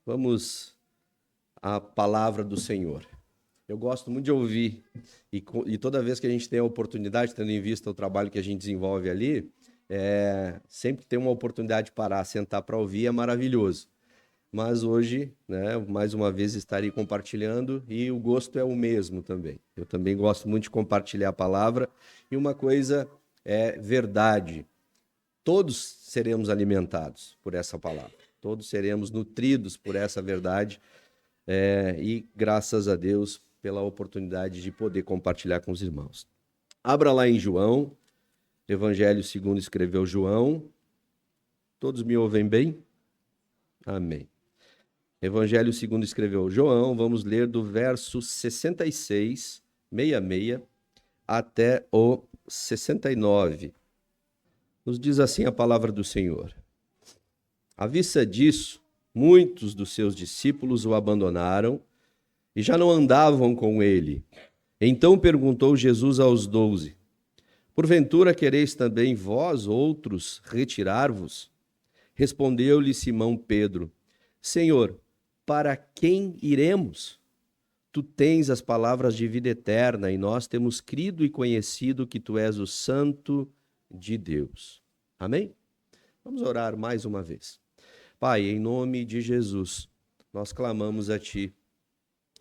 Vamos à palavra do Senhor. Eu gosto muito de ouvir, e toda vez que a gente tem a oportunidade, tendo em vista o trabalho que a gente desenvolve ali, sempre que tem uma oportunidade de parar, sentar para ouvir, é maravilhoso. Mas hoje, né, mais uma vez estarei compartilhando e o gosto é o mesmo também. Eu também gosto muito de compartilhar a palavra e uma coisa é verdade. Todos seremos alimentados por essa palavra. Todos seremos nutridos por essa verdade e graças a Deus pela oportunidade de poder compartilhar com os irmãos. Abra lá em João, Evangelho segundo escreveu João. Todos me ouvem bem? Amém. Evangelho segundo escreveu João, vamos ler do verso 66, até o 69. Nos diz assim a palavra do Senhor. À vista disso, muitos dos seus discípulos o abandonaram e já não andavam com ele. Então perguntou Jesus aos 12: Porventura quereis também vós, outros, retirar-vos? Respondeu-lhe Simão Pedro: Senhor, para quem iremos? Tu tens as palavras de vida eterna e nós temos crido e conhecido que tu és o Santo de Deus. Amém? Vamos orar mais uma vez. Pai, em nome de Jesus, nós clamamos a Ti,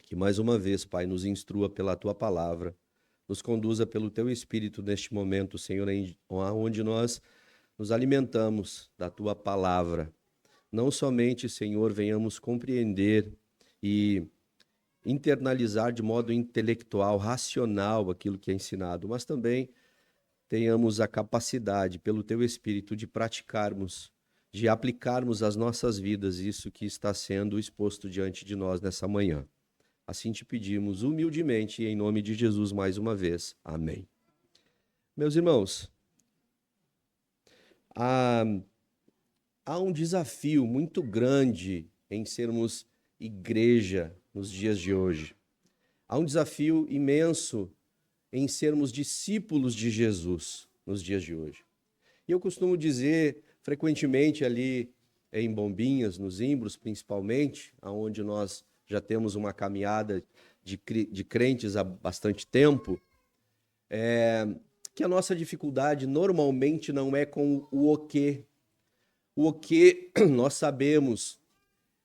que mais uma vez, Pai, nos instrua pela Tua palavra, nos conduza pelo Teu Espírito neste momento, Senhor, onde nós nos alimentamos da Tua palavra. Não somente, Senhor, venhamos compreender e internalizar de modo intelectual, racional aquilo que é ensinado, mas também tenhamos a capacidade, pelo Teu Espírito, de praticarmos, de aplicarmos às nossas vidas isso que está sendo exposto diante de nós nessa manhã. Assim te pedimos humildemente e em nome de Jesus mais uma vez. Amém. Meus irmãos, há um desafio muito grande em sermos igreja nos dias de hoje. Há um desafio imenso em sermos discípulos de Jesus nos dias de hoje. E eu costumo dizer frequentemente ali em Bombinhas, nos Imbros principalmente, onde nós já temos uma caminhada de crentes há bastante tempo, que a nossa dificuldade normalmente não é com o quê. O que nós sabemos,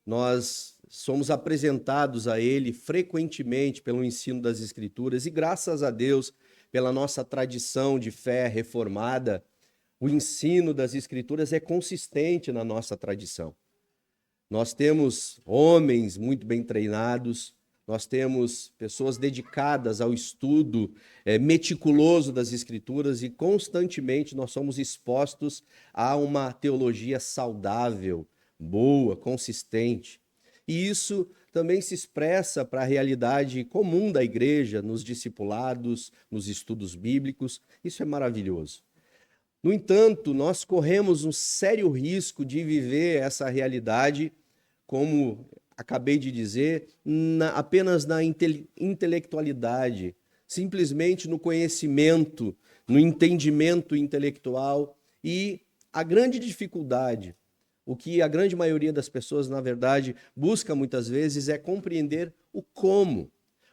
nós somos apresentados a ele frequentemente pelo ensino das Escrituras e graças a Deus, pela nossa tradição de fé reformada, o ensino das Escrituras é consistente na nossa tradição. Nós temos homens muito bem treinados, nós temos pessoas dedicadas ao estudo meticuloso das Escrituras e constantemente nós somos expostos a uma teologia saudável, boa, consistente. E isso também se expressa para a realidade comum da igreja, nos discipulados, nos estudos bíblicos. Isso é maravilhoso. No entanto, nós corremos um sério risco de viver essa realidade, como acabei de dizer, apenas na intelectualidade, simplesmente no conhecimento, no entendimento intelectual. E a grande dificuldade, o que a grande maioria das pessoas, na verdade, busca muitas vezes é compreender o como.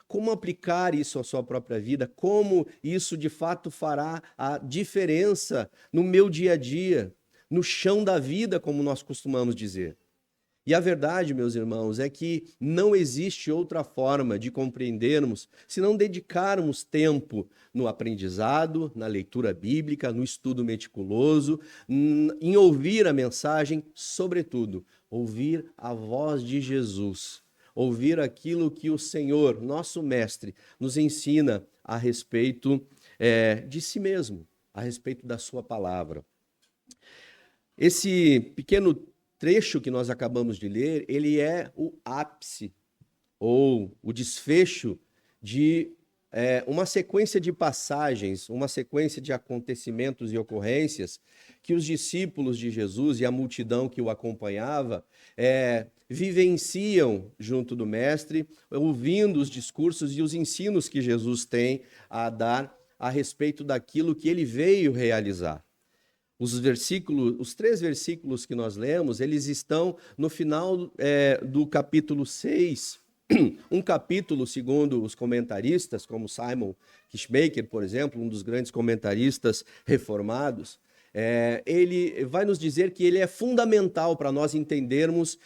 Como aplicar isso à sua própria vida, como isso de fato fará a diferença no meu dia a dia, no chão da vida, como nós costumamos dizer. E a verdade, meus irmãos, é que não existe outra forma de compreendermos se não dedicarmos tempo no aprendizado, na leitura bíblica, no estudo meticuloso, em ouvir a mensagem, sobretudo, ouvir a voz de Jesus. Ouvir aquilo que o Senhor, nosso Mestre, nos ensina a respeito de si mesmo, a respeito da sua palavra. Esse pequeno trecho que nós acabamos de ler, ele é o ápice, ou o desfecho de uma sequência de passagens, uma sequência de acontecimentos e ocorrências que os discípulos de Jesus e a multidão que o acompanhava vivenciam junto do Mestre, ouvindo os discursos e os ensinos que Jesus tem a dar a respeito daquilo que ele veio realizar. os 3 versículos que nós lemos, eles estão no final do capítulo 6, um capítulo, segundo os comentaristas, como Simon Kishmaker, por exemplo, um dos grandes comentaristas reformados, ele vai nos dizer que ele é fundamental para nós entendermos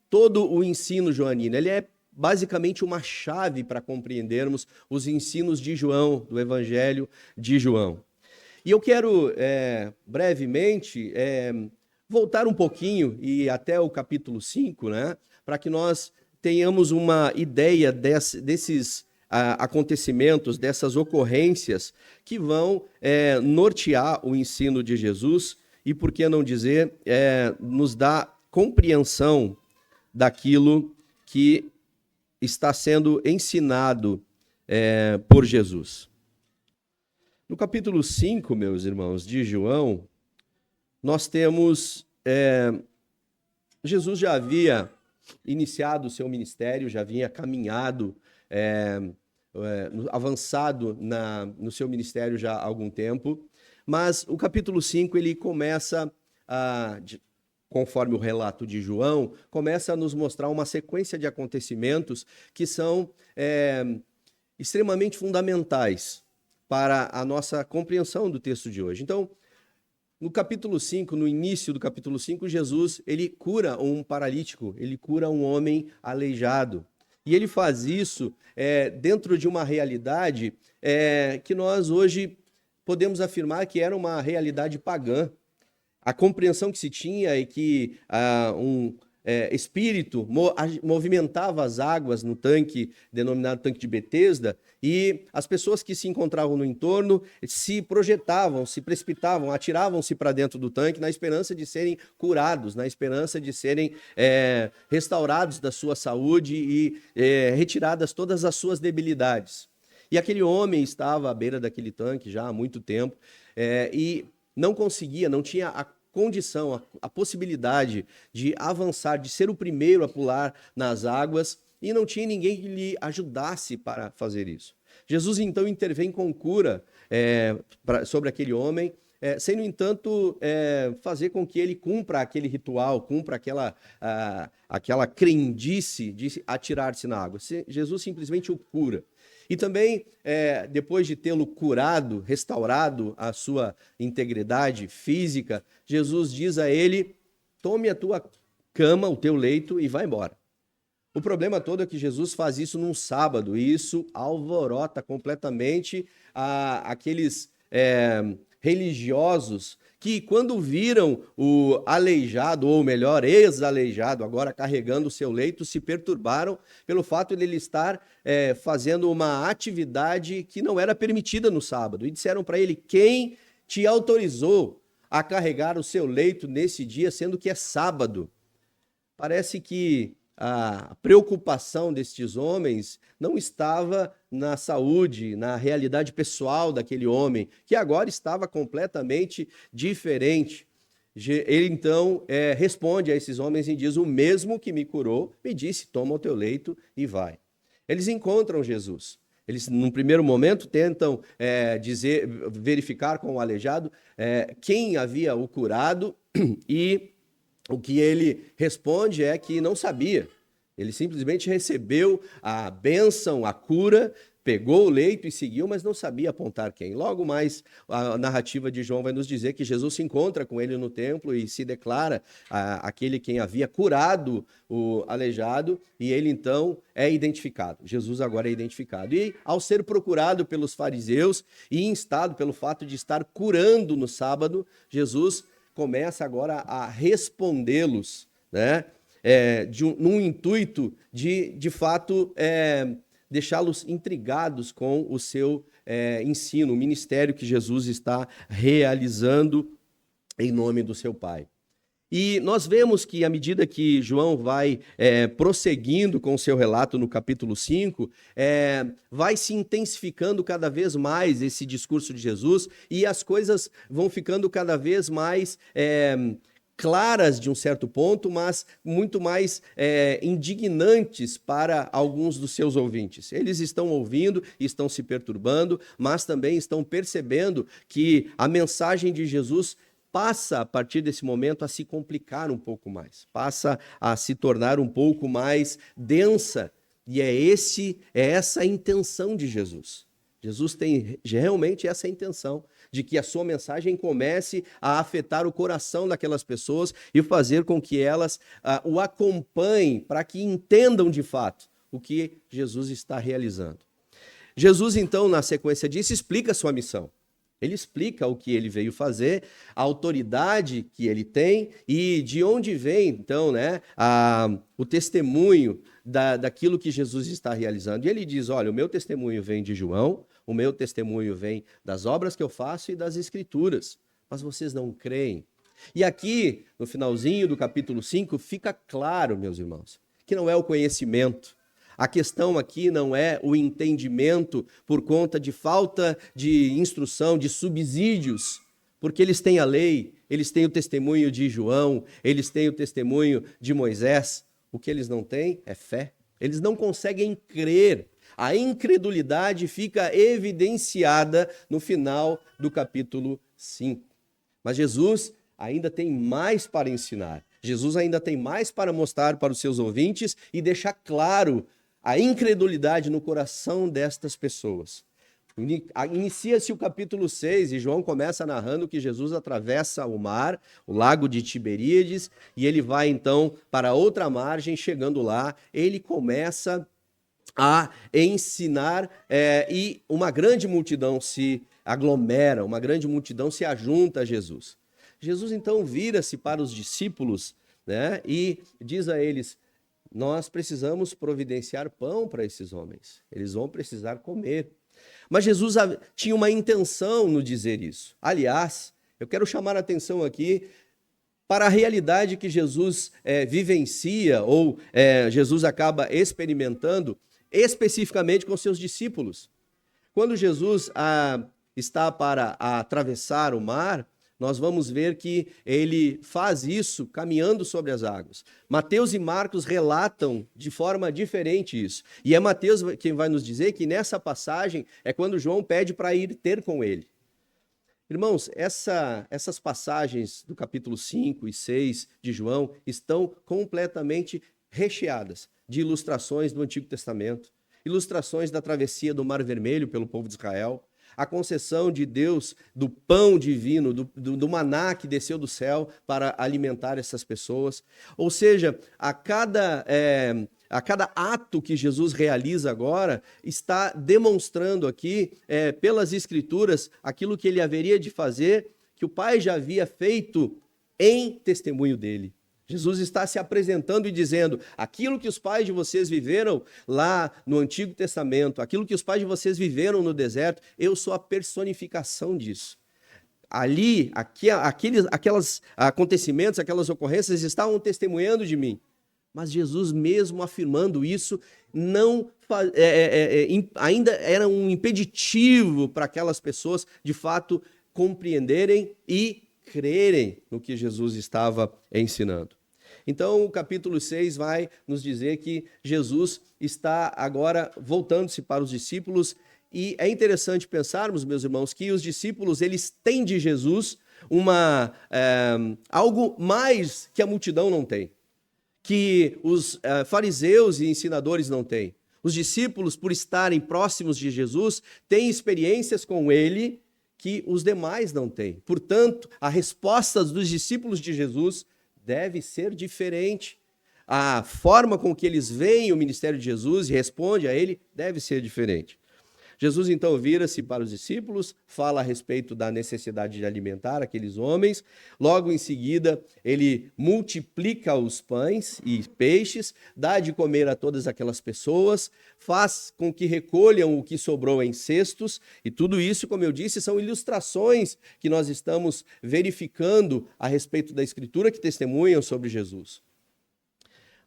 todo o ensino joanino. Ele é basicamente uma chave para compreendermos os ensinos de João, do Evangelho de João. E eu quero, brevemente, voltar um pouquinho e até o capítulo 5, né, para que nós tenhamos uma ideia desses acontecimentos, dessas ocorrências que vão nortear o ensino de Jesus e, por que não dizer, nos dá compreensão daquilo que está sendo ensinado por Jesus. No capítulo 5, meus irmãos, de João, nós temos... Jesus já havia iniciado o seu ministério, já havia caminhado, avançado no seu ministério já há algum tempo, mas o capítulo 5 ele começa, conforme o relato de João, começa a nos mostrar uma sequência de acontecimentos que são extremamente fundamentais para a nossa compreensão do texto de hoje. Então, no capítulo 5, no início do capítulo 5, Jesus, ele cura um paralítico, ele cura um homem aleijado. E ele faz isso dentro de uma realidade que nós hoje podemos afirmar que era uma realidade pagã. A compreensão que se tinha é que um espírito movimentava as águas no tanque, denominado tanque de Betesda, e as pessoas que se encontravam no entorno se projetavam, se precipitavam, atiravam-se para dentro do tanque na esperança de serem curados, na esperança de serem restaurados da sua saúde e retiradas todas as suas debilidades. E aquele homem estava à beira daquele tanque já há muito tempo e não conseguia, não tinha a condição, a possibilidade de avançar, de ser o primeiro a pular nas águas, e não tinha ninguém que lhe ajudasse para fazer isso. Jesus então intervém com cura sobre aquele homem, sem, no entanto, fazer com que ele cumpra aquele ritual, cumpra aquela crendice de atirar-se na água. Jesus simplesmente o cura. E também, depois de tê-lo curado, restaurado a sua integridade física, Jesus diz a ele: tome a tua cama, o teu leito e vá embora. O problema todo é que Jesus faz isso num sábado, e isso alvorota completamente aqueles religiosos que, quando viram o aleijado, ou melhor, ex-aleijado, agora carregando o seu leito, se perturbaram pelo fato de ele estar fazendo uma atividade que não era permitida no sábado. E disseram para ele: quem te autorizou a carregar o seu leito nesse dia, sendo que é sábado? Parece que a preocupação destes homens não estava na saúde, na realidade pessoal daquele homem, que agora estava completamente diferente. Ele então responde a esses homens e diz: o mesmo que me curou me disse, toma o teu leito e vai. Eles encontram Jesus. Eles, num primeiro momento, tentam verificar com o aleijado quem havia o curado, e o que ele responde é que não sabia. Ele simplesmente recebeu a bênção, a cura, pegou o leito e seguiu, mas não sabia apontar quem. Logo mais, a narrativa de João vai nos dizer que Jesus se encontra com ele no templo e se declara aquele quem havia curado o aleijado, e ele então é identificado. Jesus agora é identificado. E ao ser procurado pelos fariseus e instado pelo fato de estar curando no sábado, Jesus começa agora a respondê-los, né? Num intuito de fato, deixá-los intrigados com o seu ensino, o ministério que Jesus está realizando em nome do seu Pai. E nós vemos que, à medida que João vai prosseguindo com o seu relato no capítulo 5, vai se intensificando cada vez mais esse discurso de Jesus, e as coisas vão ficando cada vez mais claras de um certo ponto, mas muito mais indignantes para alguns dos seus ouvintes. Eles estão ouvindo, estão se perturbando, mas também estão percebendo que a mensagem de Jesus passa, a partir desse momento, a se complicar um pouco mais, passa a se tornar um pouco mais densa. E é essa a intenção de Jesus. Jesus tem realmente essa intenção de que a sua mensagem comece a afetar o coração daquelas pessoas e fazer com que elas o acompanhem, para que entendam de fato o que Jesus está realizando. Jesus, então, na sequência disso, explica a sua missão. Ele explica o que ele veio fazer, a autoridade que ele tem e de onde vem, então, o testemunho daquilo que Jesus está realizando. E ele diz, olha, o meu testemunho vem de João, o meu testemunho vem das obras que eu faço e das Escrituras, mas vocês não creem. E aqui, no finalzinho do capítulo 5, fica claro, meus irmãos, que não é o conhecimento. A questão aqui não é o entendimento por conta de falta de instrução, de subsídios, porque eles têm a lei, eles têm o testemunho de João, eles têm o testemunho de Moisés. O que eles não têm é fé. Eles não conseguem crer. A incredulidade fica evidenciada no final do capítulo 5. Mas Jesus ainda tem mais para ensinar. Jesus ainda tem mais para mostrar para os seus ouvintes e deixar claro a incredulidade no coração destas pessoas. Inicia-se o capítulo 6 e João começa narrando que Jesus atravessa o mar, o lago de Tiberíades, e ele vai então para outra margem. Chegando lá, ele começa a ensinar e uma grande multidão se aglomera, uma grande multidão se ajunta a Jesus. Jesus então vira-se para os discípulos, e diz a eles: nós precisamos providenciar pão para esses homens, eles vão precisar comer. Mas Jesus tinha uma intenção no dizer isso. Aliás, eu quero chamar a atenção aqui para a realidade que Jesus vivencia, ou Jesus acaba experimentando, especificamente com seus discípulos. Quando Jesus está para atravessar o mar, nós vamos ver que ele faz isso caminhando sobre as águas. Mateus e Marcos relatam de forma diferente isso. E é Mateus quem vai nos dizer que nessa passagem é quando João pede para ir ter com ele. Irmãos, essas passagens do capítulo 5 e 6 de João estão completamente recheadas de ilustrações do Antigo Testamento, ilustrações da travessia do Mar Vermelho pelo povo de Israel, a concessão de Deus do pão divino, do maná que desceu do céu para alimentar essas pessoas. Ou seja, a cada ato que Jesus realiza agora, está demonstrando aqui, pelas Escrituras, aquilo que ele haveria de fazer, que o Pai já havia feito em testemunho dele. Jesus está se apresentando e dizendo: aquilo que os pais de vocês viveram lá no Antigo Testamento, aquilo que os pais de vocês viveram no deserto, eu sou a personificação disso. Ali, aqueles acontecimentos, aquelas ocorrências estavam testemunhando de mim. Mas Jesus, mesmo afirmando isso, ainda era um impeditivo para aquelas pessoas, de fato, compreenderem e crerem no que Jesus estava ensinando. Então, o capítulo 6 vai nos dizer que Jesus está agora voltando-se para os discípulos, e é interessante pensarmos, meus irmãos, que os discípulos, eles têm de Jesus algo mais que a multidão não tem, que os fariseus e ensinadores não têm. Os discípulos, por estarem próximos de Jesus, têm experiências com ele que os demais não têm. Portanto, a resposta dos discípulos de Jesus deve ser diferente. A forma com que eles veem o ministério de Jesus e respondem a ele deve ser diferente. Jesus então vira-se para os discípulos, fala a respeito da necessidade de alimentar aqueles homens. Logo em seguida, ele multiplica os pães e peixes, dá de comer a todas aquelas pessoas, faz com que recolham o que sobrou em cestos, e tudo isso, como eu disse, são ilustrações que nós estamos verificando a respeito da Escritura que testemunham sobre Jesus.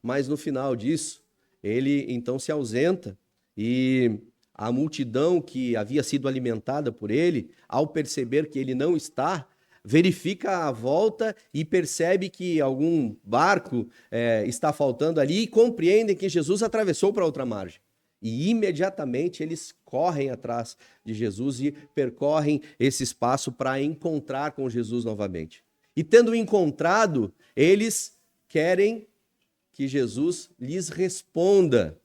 Mas no final disso, ele então se ausenta, e a multidão que havia sido alimentada por ele, ao perceber que ele não está, verifica a volta e percebe que algum barco está faltando ali e compreendem que Jesus atravessou para outra margem. E imediatamente eles correm atrás de Jesus e percorrem esse espaço para encontrar com Jesus novamente. E tendo encontrado, eles querem que Jesus lhes responda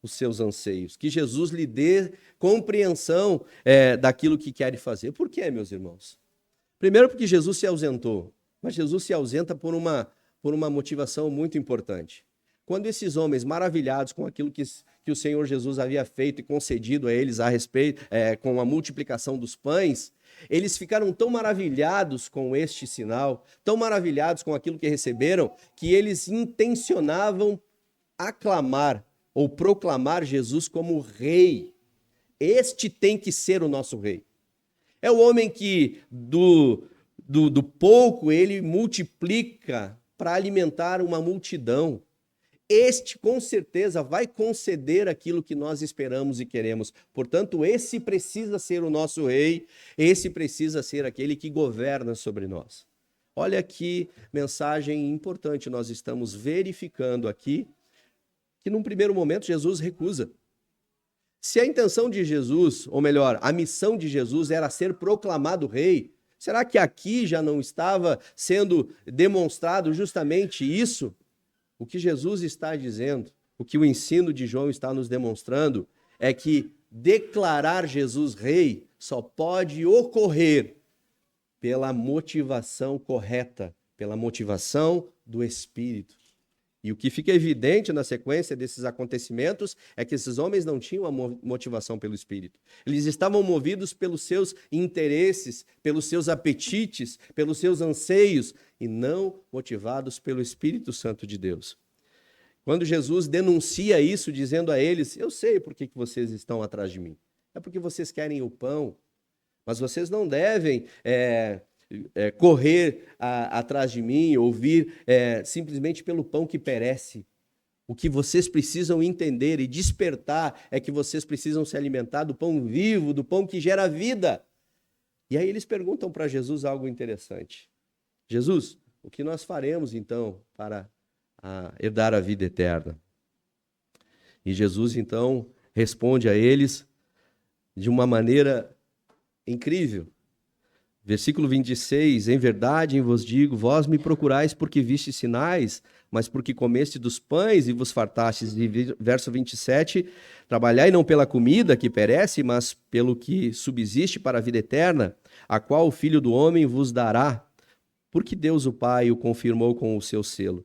os seus anseios, que Jesus lhe dê compreensão daquilo que querem fazer. Por quê, meus irmãos? Primeiro porque Jesus se ausentou, mas Jesus se ausenta por uma motivação muito importante. Quando esses homens, maravilhados com aquilo que o Senhor Jesus havia feito e concedido a eles a respeito, com a multiplicação dos pães, eles ficaram tão maravilhados com este sinal, tão maravilhados com aquilo que receberam, que eles intencionavam aclamar ou proclamar Jesus como rei. Este tem que ser o nosso rei. É o homem que do pouco ele multiplica para alimentar uma multidão. Este, com certeza, vai conceder aquilo que nós esperamos e queremos. Portanto, esse precisa ser o nosso rei, esse precisa ser aquele que governa sobre nós. Olha que mensagem importante nós estamos verificando aqui, que num primeiro momento Jesus recusa. Se a intenção de Jesus, ou melhor, a missão de Jesus era ser proclamado rei, será que aqui já não estava sendo demonstrado justamente isso? O que Jesus está dizendo, o que o ensino de João está nos demonstrando, é que declarar Jesus rei só pode ocorrer pela motivação correta, pela motivação do Espírito. E o que fica evidente na sequência desses acontecimentos é que esses homens não tinham a motivação pelo Espírito. Eles estavam movidos pelos seus interesses, pelos seus apetites, pelos seus anseios, e não motivados pelo Espírito Santo de Deus. Quando Jesus denuncia isso, dizendo a eles, eu sei por que vocês estão atrás de mim. É porque vocês querem o pão, mas vocês não devem correr atrás de mim, ou vir simplesmente pelo pão que perece. O que vocês precisam entender e despertar é que vocês precisam se alimentar do pão vivo, do pão que gera vida. E aí eles perguntam para Jesus algo interessante. Jesus, o que nós faremos então para herdar a vida eterna? E Jesus então responde a eles de uma maneira incrível. Versículo 26, em verdade vos digo, vós me procurais porque vistes sinais, mas porque comeste dos pães e vos fartastes. E verso 27, trabalhai não pela comida que perece, mas pelo que subsiste para a vida eterna, a qual o Filho do Homem vos dará, porque Deus o Pai o confirmou com o seu selo.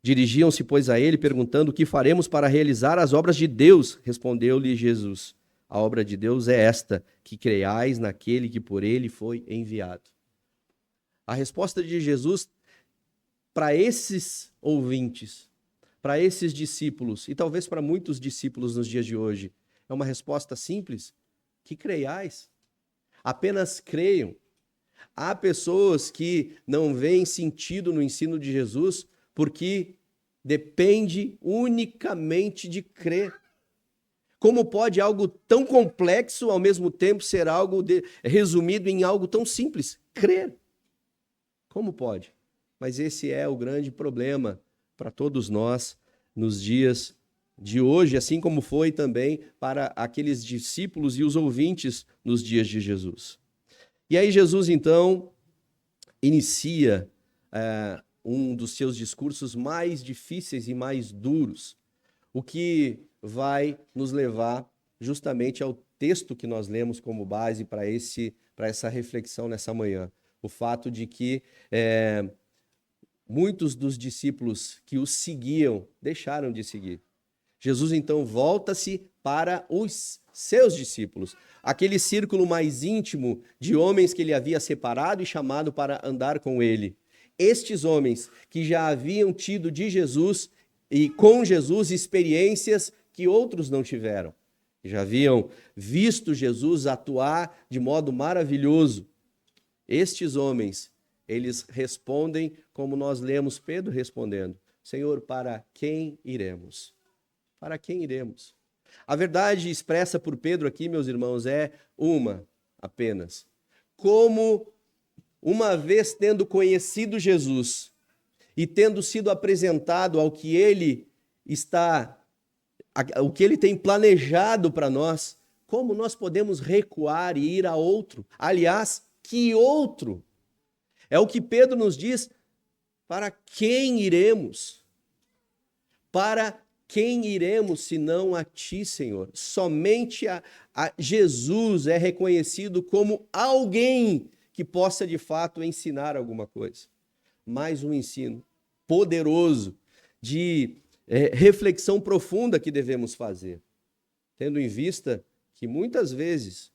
Dirigiam-se, pois, a ele, perguntando, o que faremos para realizar as obras de Deus? Respondeu-lhe Jesus. A obra de Deus é esta, que creiais naquele que por ele foi enviado. A resposta de Jesus para esses ouvintes, para esses discípulos, e talvez para muitos discípulos nos dias de hoje, é uma resposta simples, que creiais. Apenas creiam. Há pessoas que não veem sentido no ensino de Jesus porque depende unicamente de crer. Como pode algo tão complexo, ao mesmo tempo, ser algo resumido em algo tão simples? Crer. Como pode? Mas esse é o grande problema para todos nós nos dias de hoje, assim como foi também para aqueles discípulos e os ouvintes nos dias de Jesus. E aí Jesus, então, inicia um dos seus discursos mais difíceis e mais duros, o que vai nos levar justamente ao texto que nós lemos como base para essa reflexão nessa manhã. O fato de que muitos dos discípulos que o seguiam deixaram de seguir. Jesus então volta-se para os seus discípulos, aquele círculo mais íntimo de homens que ele havia separado e chamado para andar com ele. Estes homens que já haviam tido de Jesus e com Jesus experiências que outros não tiveram. Já haviam visto Jesus atuar de modo maravilhoso. Estes homens, eles respondem como nós lemos Pedro respondendo: Senhor, para quem iremos? Para quem iremos? A verdade expressa por Pedro aqui, meus irmãos, é uma apenas. Como uma vez tendo conhecido Jesus e tendo sido apresentado ao que ele o que ele tem planejado para nós, como nós podemos recuar e ir a outro? Aliás, que outro? É o que Pedro nos diz: para quem iremos? Para quem iremos senão a ti, Senhor? Somente a Jesus é reconhecido como alguém que possa de fato ensinar alguma coisa. Mais um ensino poderoso de reflexão profunda que devemos fazer, tendo em vista que muitas vezes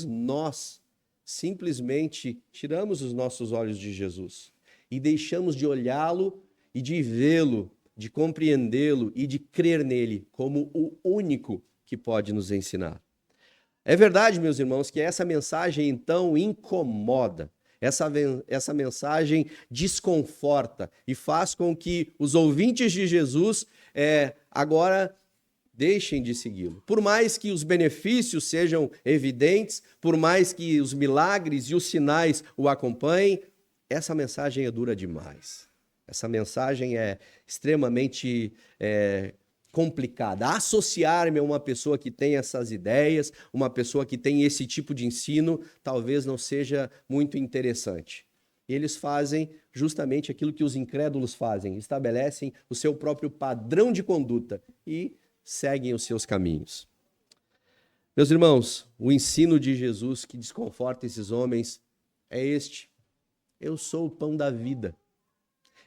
nós simplesmente tiramos os nossos olhos de Jesus e deixamos de olhá-lo e de vê-lo, de compreendê-lo e de crer nele como o único que pode nos ensinar. É verdade, meus irmãos, que essa mensagem então incomoda. Essa mensagem desconforta e faz com que os ouvintes de Jesus agora deixem de segui-lo. Por mais que os benefícios sejam evidentes, por mais que os milagres e os sinais o acompanhem, essa mensagem é dura demais. Essa mensagem é extremamente complicada. Associar-me a uma pessoa que tem essas ideias, uma pessoa que tem esse tipo de ensino, talvez não seja muito interessante. Eles fazem justamente aquilo que os incrédulos fazem, estabelecem o seu próprio padrão de conduta e seguem os seus caminhos. Meus irmãos, o ensino de Jesus que desconforta esses homens é este: eu sou o pão da vida.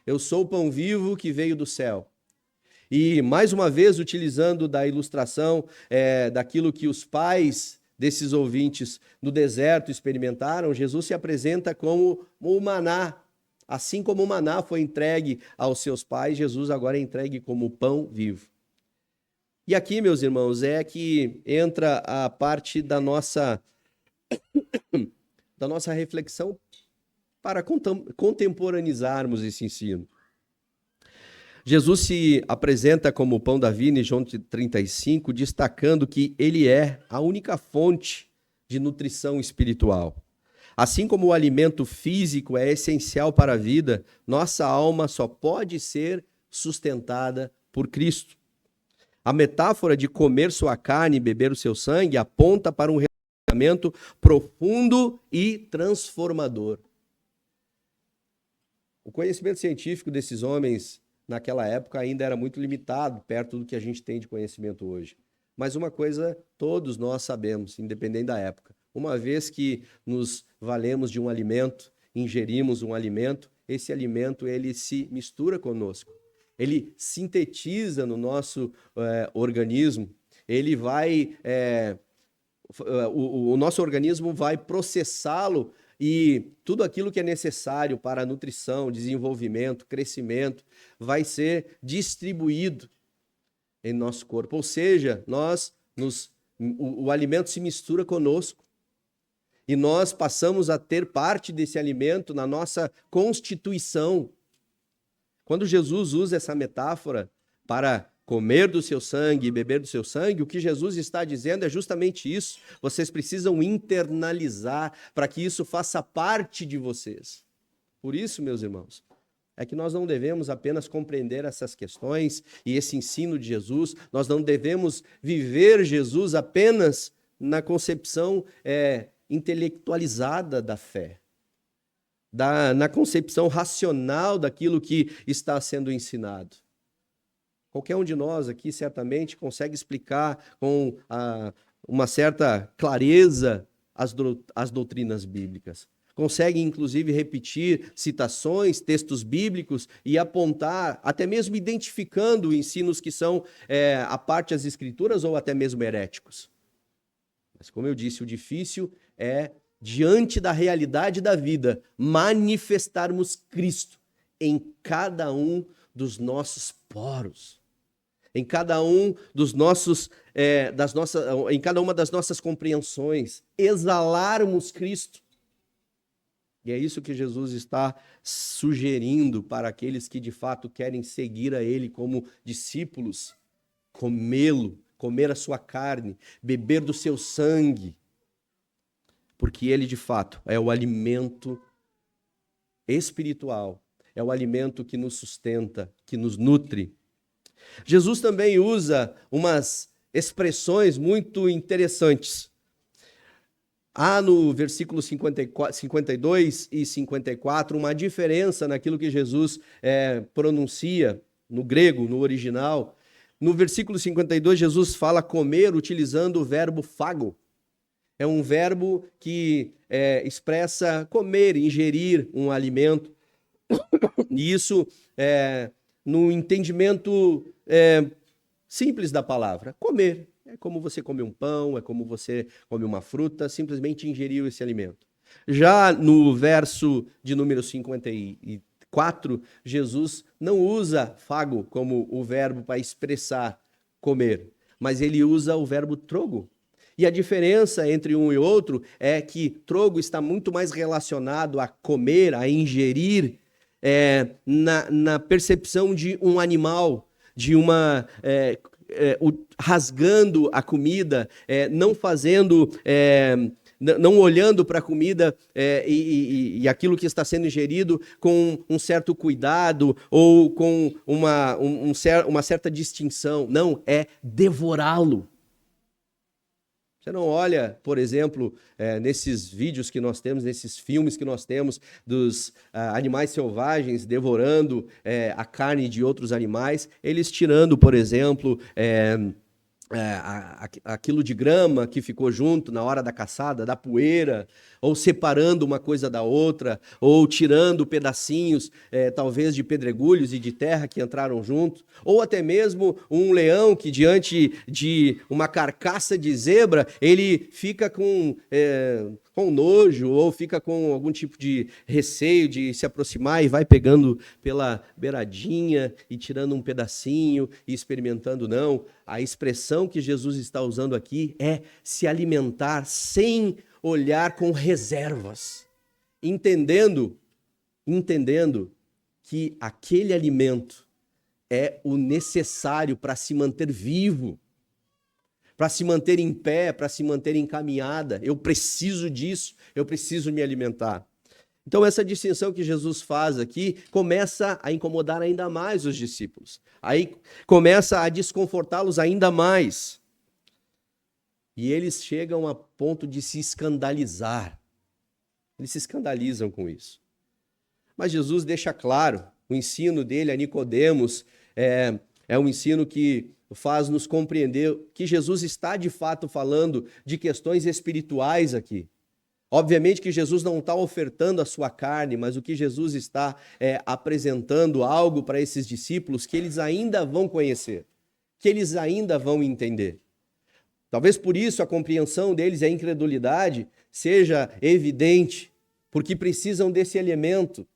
Eu sou o pão vivo que veio do céu. E, mais uma vez, utilizando da ilustração daquilo que os pais desses ouvintes no deserto experimentaram, Jesus se apresenta como o maná. Assim como o maná foi entregue aos seus pais, Jesus agora é entregue como pão vivo. E aqui, meus irmãos, é que entra a parte da nossa reflexão para contemporaneizarmos esse ensino. Jesus se apresenta como o pão da vida em João 35, destacando que ele é a única fonte de nutrição espiritual. Assim como o alimento físico é essencial para a vida, nossa alma só pode ser sustentada por Cristo. A metáfora de comer sua carne e beber o seu sangue aponta para um relacionamento profundo e transformador. O conhecimento científico desses homens naquela época ainda era muito limitado, perto do que a gente tem de conhecimento hoje. Mas uma coisa todos nós sabemos, independente da época: uma vez que nos valemos de um alimento, ingerimos um alimento, esse alimento ele se mistura conosco, ele sintetiza no nosso organismo, ele vai, o nosso organismo vai processá-lo e tudo aquilo que é necessário para a nutrição, desenvolvimento, crescimento, vai ser distribuído em nosso corpo. Ou seja, o alimento se mistura conosco e nós passamos a ter parte desse alimento na nossa constituição. Quando Jesus usa essa metáfora para comer do seu sangue e beber do seu sangue, o que Jesus está dizendo é justamente isso. Vocês precisam internalizar para que isso faça parte de vocês. Por isso, meus irmãos, é que nós não devemos apenas compreender essas questões e esse ensino de Jesus, nós não devemos viver Jesus apenas na concepção intelectualizada da fé, na concepção racional daquilo que está sendo ensinado. Qualquer um de nós aqui certamente consegue explicar com uma certa clareza as doutrinas bíblicas. Consegue, inclusive, repetir citações, textos bíblicos e apontar, até mesmo identificando ensinos que são à parte das Escrituras ou até mesmo heréticos. Mas, como eu disse, o difícil é, diante da realidade da vida, manifestarmos Cristo em cada um dos nossos poros, em cada um dos nossos, em cada uma das nossas compreensões, exalarmos Cristo. E é isso que Jesus está sugerindo para aqueles que de fato querem seguir a Ele como discípulos: comê-lo, comer a sua carne, beber do seu sangue. porque ele, de fato, é o alimento espiritual, é o alimento que nos sustenta, que nos nutre. Jesus também usa umas expressões muito interessantes. Há no versículo 52 e 54 uma diferença naquilo que Jesus pronuncia no grego, no original. No versículo 52, Jesus fala comer utilizando o verbo fago. É um verbo que expressa comer, ingerir um alimento. E isso, no entendimento simples da palavra, comer. É como você come um pão, é como você come uma fruta, simplesmente ingeriu esse alimento. Já no verso de número 54, Jesus não usa fago como o verbo para expressar comer, mas ele usa o verbo trogo. E a diferença entre um e outro é que trogo está muito mais relacionado a comer, a ingerir, na percepção de um animal, de uma... rasgando a comida, não fazendo, não olhando para a comida e aquilo que está sendo ingerido com um certo cuidado ou com uma certa distinção. Não, é devorá-lo. Você não olha, por exemplo, nesses vídeos que nós temos, nesses filmes que nós temos dos animais selvagens devorando a carne de outros animais, eles tirando, por exemplo, aquilo de grama que ficou junto na hora da caçada, da poeira, ou separando uma coisa da outra, ou tirando pedacinhos, talvez de pedregulhos e de terra que entraram junto, ou até mesmo um leão que diante de uma carcaça de zebra, ele fica com nojo, ou fica com algum tipo de receio de se aproximar e vai pegando pela beiradinha e tirando um pedacinho e experimentando. Não, a expressão que Jesus está usando aqui é se alimentar sem olhar com reservas, entendendo que aquele alimento é o necessário para se manter vivo, para se manter em pé, para se manter em caminhada. Eu preciso disso, eu preciso me alimentar. Então essa distinção que Jesus faz aqui começa a incomodar ainda mais os discípulos. Aí começa a desconfortá-los ainda mais. E eles chegam a ponto de se escandalizar. Eles se escandalizam com isso. Mas Jesus deixa claro, o ensino dele a Nicodemos é um ensino que faz nos compreender que Jesus está de fato falando de questões espirituais aqui. Obviamente que Jesus não está ofertando a sua carne, mas o que Jesus está apresentando algo para esses discípulos que eles ainda vão conhecer, que eles ainda vão entender. Talvez por isso a compreensão deles e a incredulidade seja evidente, porque precisam desse alimento.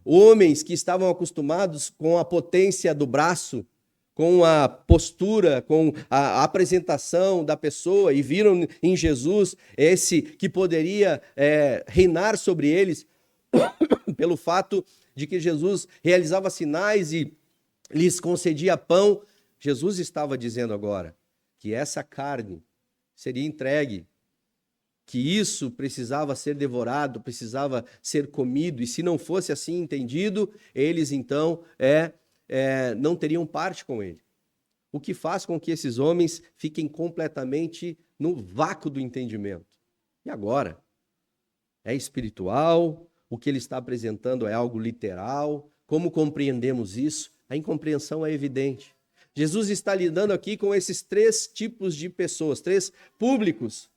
Homens que estavam acostumados com a potência do braço, com a postura, com a apresentação da pessoa e viram em Jesus esse que poderia reinar sobre eles pelo fato de que Jesus realizava sinais e lhes concedia pão. Jesus estava dizendo agora que essa carne seria entregue, que isso precisava ser devorado, precisava ser comido, e se não fosse assim entendido, eles então não teriam parte com ele. O que faz com que esses homens fiquem completamente no vácuo do entendimento. E agora? É espiritual? O que ele está apresentando é algo literal? Como compreendemos isso? A incompreensão é evidente. Jesus está lidando aqui com esses três tipos de pessoas, três públicos.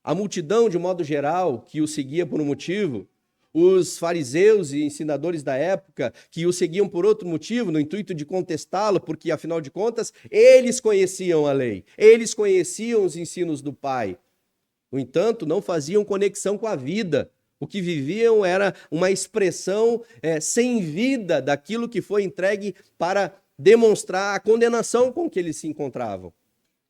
A multidão, de modo geral, que o seguia por um motivo, os fariseus e ensinadores da época, que o seguiam por outro motivo, no intuito de contestá-lo, porque, afinal de contas, eles conheciam a lei, eles conheciam os ensinos do Pai. No entanto, não faziam conexão com a vida. O que viviam era uma expressão sem vida daquilo que foi entregue para demonstrar a condenação com que eles se encontravam.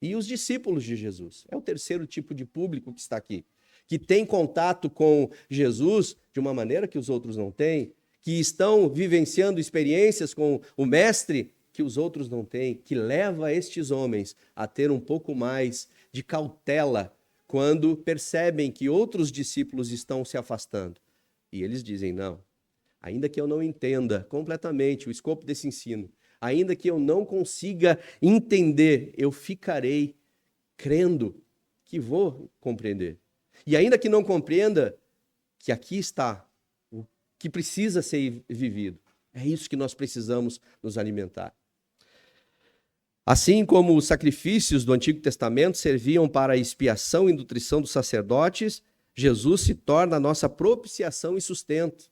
E os discípulos de Jesus. É o terceiro tipo de público que está aqui, que tem contato com Jesus de uma maneira que os outros não têm, que estão vivenciando experiências com o Mestre que os outros não têm, que leva estes homens a ter um pouco mais de cautela quando percebem que outros discípulos estão se afastando. E eles dizem, não, ainda que eu não entenda completamente o escopo desse ensino, ainda que eu não consiga entender, eu ficarei crendo que vou compreender. E ainda que não compreenda, que aqui está o que precisa ser vivido. É isso que nós precisamos nos alimentar. Assim como os sacrifícios do Antigo Testamento serviam para a expiação e nutrição dos sacerdotes, Jesus se torna a nossa propiciação e sustento.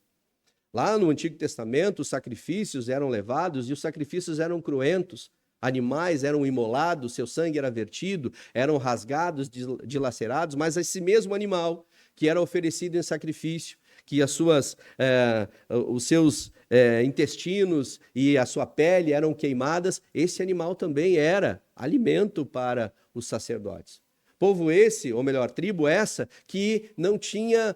Lá no Antigo Testamento, os sacrifícios eram levados e os sacrifícios eram cruentos. Animais eram imolados, seu sangue era vertido, eram rasgados, dilacerados, mas esse mesmo animal que era oferecido em sacrifício, que os seus intestinos e a sua pele eram queimadas, esse animal também era alimento para os sacerdotes. Povo esse, ou melhor, tribo essa, que não tinha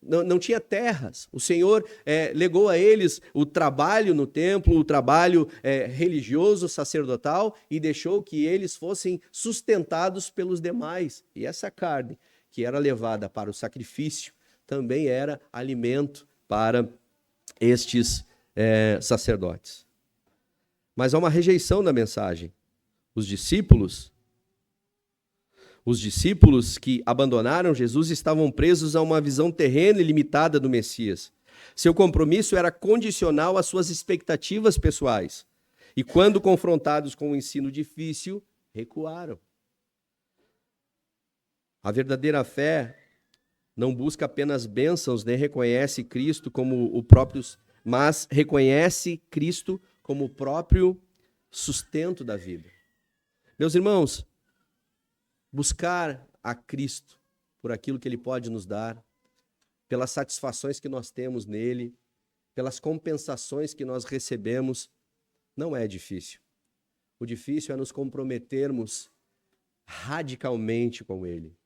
não tinha terras. O Senhor legou a eles o trabalho no templo, o trabalho religioso, sacerdotal, e deixou que eles fossem sustentados pelos demais. E essa carne, que era levada para o sacrifício, também era alimento para estes sacerdotes. Mas há uma rejeição da mensagem. Os discípulos que abandonaram Jesus estavam presos a uma visão terrena e limitada do Messias. Seu compromisso era condicional às suas expectativas pessoais. E quando confrontados com um ensino difícil, recuaram. A verdadeira fé não busca apenas bênçãos, nem reconhece Cristo como o próprio, mas reconhece Cristo como o próprio sustento da vida. Meus irmãos, buscar a Cristo por aquilo que Ele pode nos dar, pelas satisfações que nós temos nele, pelas compensações que nós recebemos, não é difícil. O difícil é nos comprometermos radicalmente com Ele.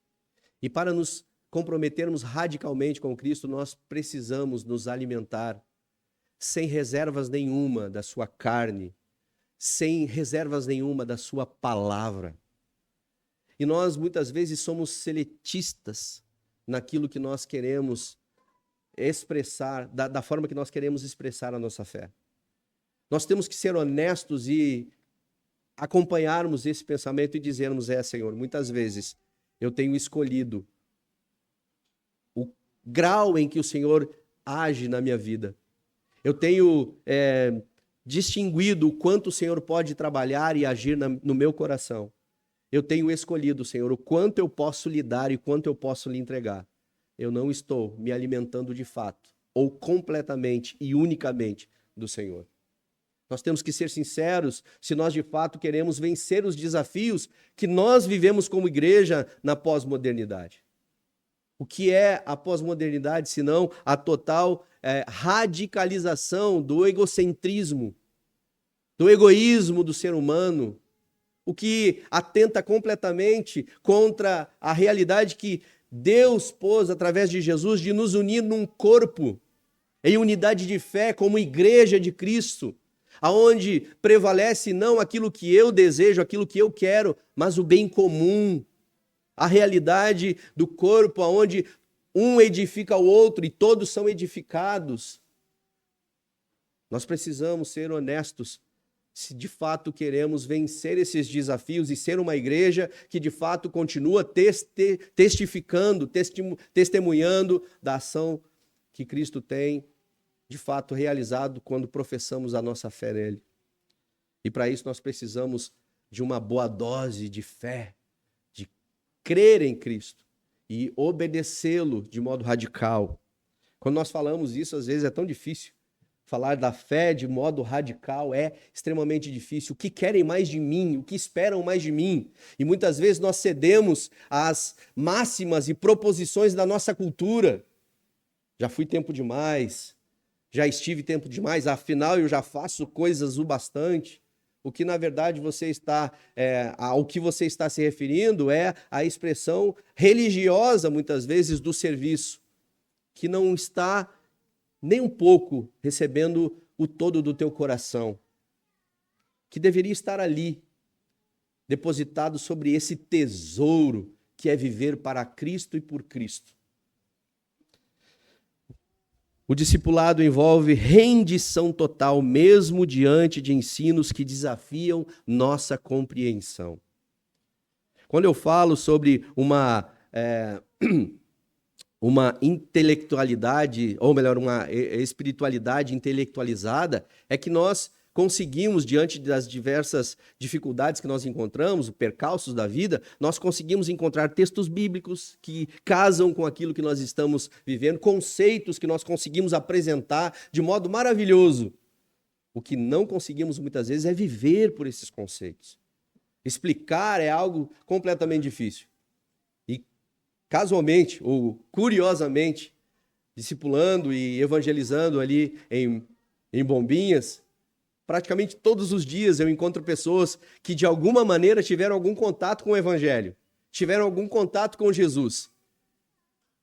E para nos comprometermos radicalmente com Cristo, nós precisamos nos alimentar sem reservas nenhuma da sua carne, sem reservas nenhuma da sua palavra. E nós, muitas vezes, somos seletistas naquilo que nós queremos expressar, da forma que nós queremos expressar a nossa fé. Nós temos que ser honestos e acompanharmos esse pensamento e dizermos, Senhor, muitas vezes eu tenho escolhido o grau em que o Senhor age na minha vida. Eu tenho distinguido o quanto o Senhor pode trabalhar e agir no meu coração. Eu tenho escolhido, Senhor, o quanto eu posso lhe dar e quanto eu posso lhe entregar. Eu não estou me alimentando de fato, ou completamente e unicamente do Senhor. Nós temos que ser sinceros se nós de fato queremos vencer os desafios que nós vivemos como igreja na pós-modernidade. O que é a pós-modernidade, senão a total radicalização do egocentrismo, do egoísmo do ser humano, o que atenta completamente contra a realidade que Deus pôs através de Jesus de nos unir num corpo, em unidade de fé, como igreja de Cristo, aonde prevalece não aquilo que eu desejo, aquilo que eu quero, mas o bem comum, a realidade do corpo, aonde um edifica o outro e todos são edificados. Nós precisamos ser honestos se de fato queremos vencer esses desafios e ser uma igreja que de fato continua testificando, testemunhando da ação que Cristo tem de fato realizado quando professamos a nossa fé nele. E para isso nós precisamos de uma boa dose de fé, de crer em Cristo e obedecê-lo de modo radical. Quando nós falamos isso, às vezes é tão difícil. Falar da fé de modo radical é extremamente difícil. O que querem mais de mim? O que esperam mais de mim? E muitas vezes nós cedemos às máximas e proposições da nossa cultura. Já fui tempo demais, já estive tempo demais, afinal eu já faço coisas o bastante. O que na verdade ao que você está se referindo é a expressão religiosa, muitas vezes, do serviço, que não está nem um pouco recebendo o todo do teu coração, que deveria estar ali, depositado sobre esse tesouro que é viver para Cristo e por Cristo. O discipulado envolve rendição total, mesmo diante de ensinos que desafiam nossa compreensão. Quando eu falo sobre uma intelectualidade, ou melhor, uma espiritualidade intelectualizada, é que nós conseguimos, diante das diversas dificuldades que nós encontramos, percalços da vida, nós conseguimos encontrar textos bíblicos que casam com aquilo que nós estamos vivendo, conceitos que nós conseguimos apresentar de modo maravilhoso. O que não conseguimos muitas vezes é viver por esses conceitos. Explicar é algo completamente difícil. E casualmente, ou curiosamente, discipulando e evangelizando ali em Bombinhas, praticamente todos os dias eu encontro pessoas que de alguma maneira tiveram algum contato com o Evangelho, tiveram algum contato com Jesus.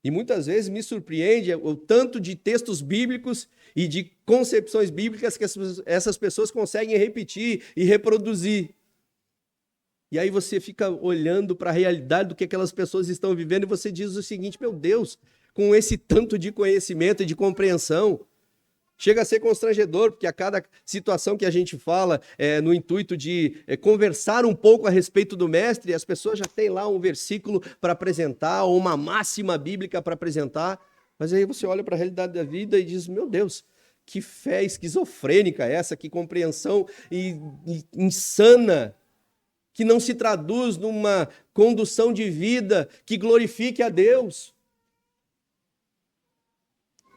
E muitas vezes me surpreende o tanto de textos bíblicos e de concepções bíblicas que essas pessoas conseguem repetir e reproduzir. E aí você fica olhando para a realidade do que aquelas pessoas estão vivendo e você diz o seguinte: meu Deus, com esse tanto de conhecimento e de compreensão, chega a ser constrangedor, porque a cada situação que a gente fala no intuito de conversar um pouco a respeito do mestre, as pessoas já têm lá um versículo para apresentar, ou uma máxima bíblica para apresentar, mas aí você olha para a realidade da vida e diz: meu Deus, que fé esquizofrênica é essa, que compreensão insana, que não se traduz numa condução de vida que glorifique a Deus.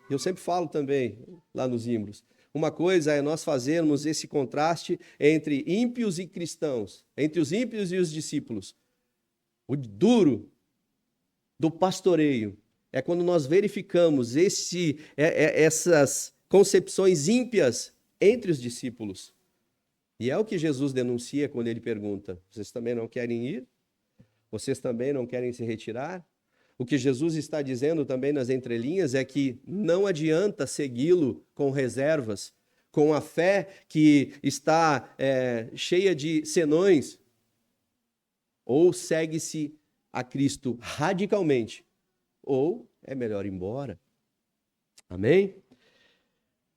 Eu sempre falo também, lá nos Imbros, uma coisa é nós fazermos esse contraste entre ímpios e cristãos, entre os ímpios e os discípulos. O duro do pastoreio é quando nós verificamos essas concepções ímpias entre os discípulos. E é o que Jesus denuncia quando ele pergunta: vocês também não querem ir? Vocês também não querem se retirar? O que Jesus está dizendo também nas entrelinhas é que não adianta segui-lo com reservas, com a fé que está cheia de senões. Ou segue-se a Cristo radicalmente, ou é melhor ir embora. Amém?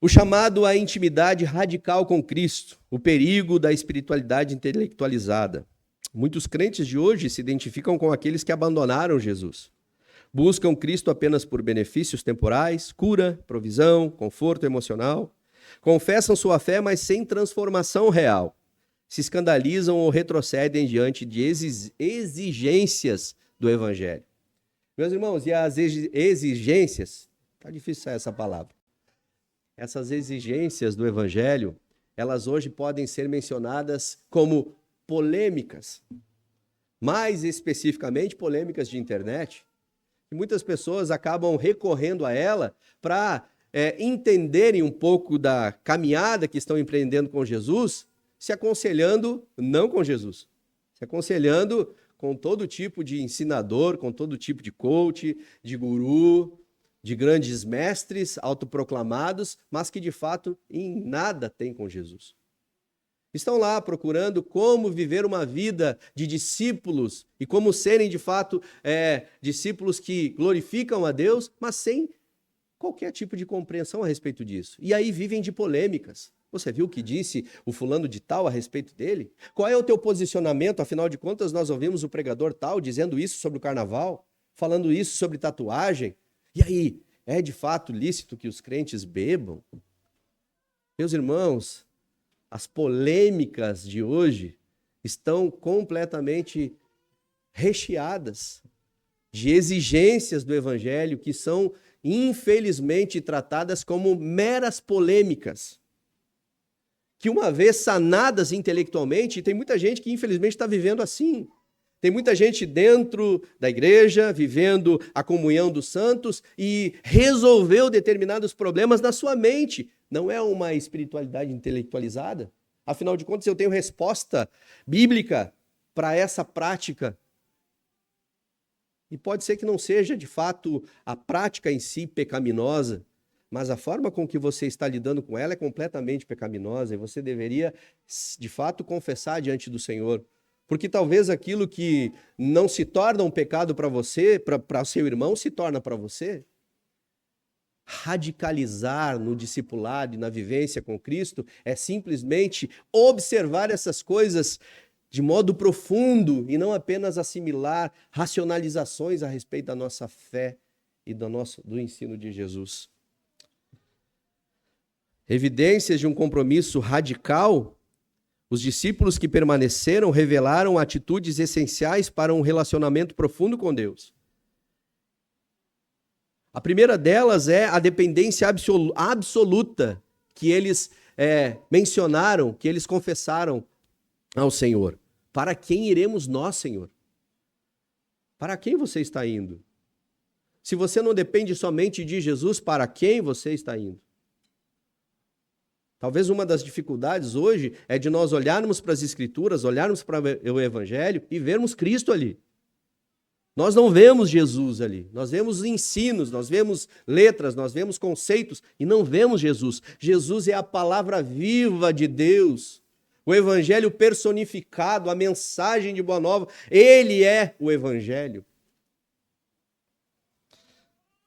O chamado à intimidade radical com Cristo, o perigo da espiritualidade intelectualizada. Muitos crentes de hoje se identificam com aqueles que abandonaram Jesus. Buscam Cristo apenas por benefícios temporais, cura, provisão, conforto emocional. Confessam sua fé, mas sem transformação real. Se escandalizam ou retrocedem diante de exigências do Evangelho. Meus irmãos, e as exigências, está difícil sair essa palavra. Essas exigências do Evangelho, elas hoje podem ser mencionadas como polêmicas. Mais especificamente, polêmicas de internet. E muitas pessoas acabam recorrendo a ela para entenderem um pouco da caminhada que estão empreendendo com Jesus, se aconselhando não com Jesus, se aconselhando com todo tipo de ensinador, com todo tipo de coach, de guru, de grandes mestres autoproclamados, mas que de fato em nada tem com Jesus. Estão lá procurando como viver uma vida de discípulos e como serem de fato discípulos que glorificam a Deus, mas sem qualquer tipo de compreensão a respeito disso. E aí vivem de polêmicas. Você viu o que disse o fulano de tal a respeito dele? Qual é o teu posicionamento? Afinal de contas, nós ouvimos o pregador tal dizendo isso sobre o carnaval, falando isso sobre tatuagem. E aí, é de fato lícito que os crentes bebam? Meus irmãos, as polêmicas de hoje estão completamente recheadas de exigências do Evangelho que são, infelizmente, tratadas como meras polêmicas. Que uma vez sanadas intelectualmente, tem muita gente que infelizmente está vivendo assim. Tem muita gente dentro da igreja, vivendo a comunhão dos santos e resolveu determinados problemas na sua mente. Não é uma espiritualidade intelectualizada? Afinal de contas, eu tenho resposta bíblica para essa prática. E pode ser que não seja, de fato, a prática em si pecaminosa, mas a forma com que você está lidando com ela é completamente pecaminosa e você deveria, de fato, confessar diante do Senhor. Porque talvez aquilo que não se torna um pecado para você, para o seu irmão, se torna para você. Radicalizar no discipulado e na vivência com Cristo é simplesmente observar essas coisas de modo profundo e não apenas assimilar racionalizações a respeito da nossa fé e do ensino de Jesus. Evidências de um compromisso radical, os discípulos que permaneceram revelaram atitudes essenciais para um relacionamento profundo com Deus. A primeira delas é a dependência absoluta que eles mencionaram, que eles confessaram ao Senhor. Para quem iremos nós, Senhor? Para quem você está indo? Se você não depende somente de Jesus, para quem você está indo? Talvez uma das dificuldades hoje é de nós olharmos para as Escrituras, olharmos para o Evangelho e vermos Cristo ali. Nós não vemos Jesus ali, nós vemos ensinos, nós vemos letras, nós vemos conceitos e não vemos Jesus. Jesus é a palavra viva de Deus, o Evangelho personificado, a mensagem de Boa Nova, ele é o Evangelho.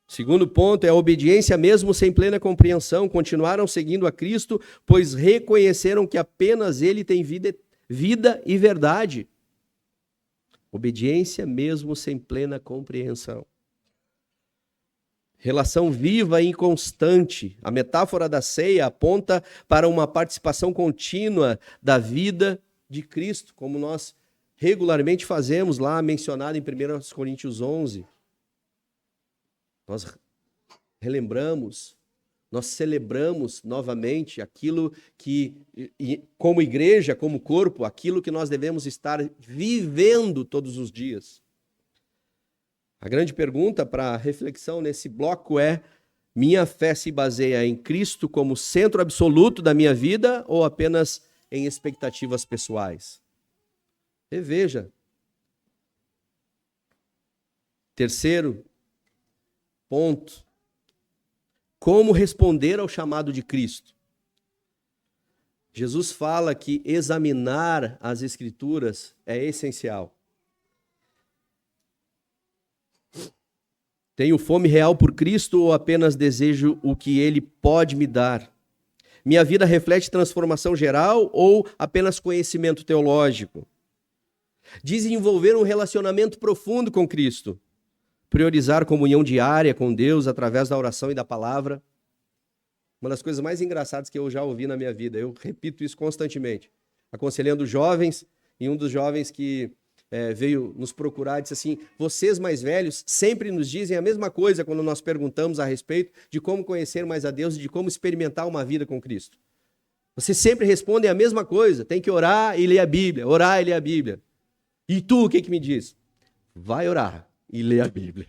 Segundo ponto é a obediência mesmo sem plena compreensão. Continuaram seguindo a Cristo, pois reconheceram que apenas Ele tem vida e verdade. Obediência mesmo sem plena compreensão. Relação viva e inconstante. A metáfora da ceia aponta para uma participação contínua da vida de Cristo, como nós regularmente fazemos lá, mencionado em 1 Coríntios 11. Nós relembramos, nós celebramos novamente aquilo que, como igreja, como corpo, aquilo que nós devemos estar vivendo todos os dias. A grande pergunta para reflexão nesse bloco é: minha fé se baseia em Cristo como centro absoluto da minha vida ou apenas em expectativas pessoais? Reveja. Terceiro ponto. Como responder ao chamado de Cristo? Jesus fala que examinar as Escrituras é essencial. Tenho fome real por Cristo ou apenas desejo o que Ele pode me dar? Minha vida reflete transformação geral ou apenas conhecimento teológico? Desenvolver um relacionamento profundo com Cristo. Priorizar comunhão diária com Deus através da oração e da palavra. Uma das coisas mais engraçadas que eu já ouvi na minha vida, eu repito isso constantemente. Aconselhando jovens, e um dos jovens que veio nos procurar disse assim: vocês mais velhos sempre nos dizem a mesma coisa quando nós perguntamos a respeito de como conhecer mais a Deus e de como experimentar uma vida com Cristo. Vocês sempre respondem a mesma coisa, tem que orar e ler a Bíblia, orar e ler a Bíblia. E tu, o que me diz? Vai orar e ler a Bíblia.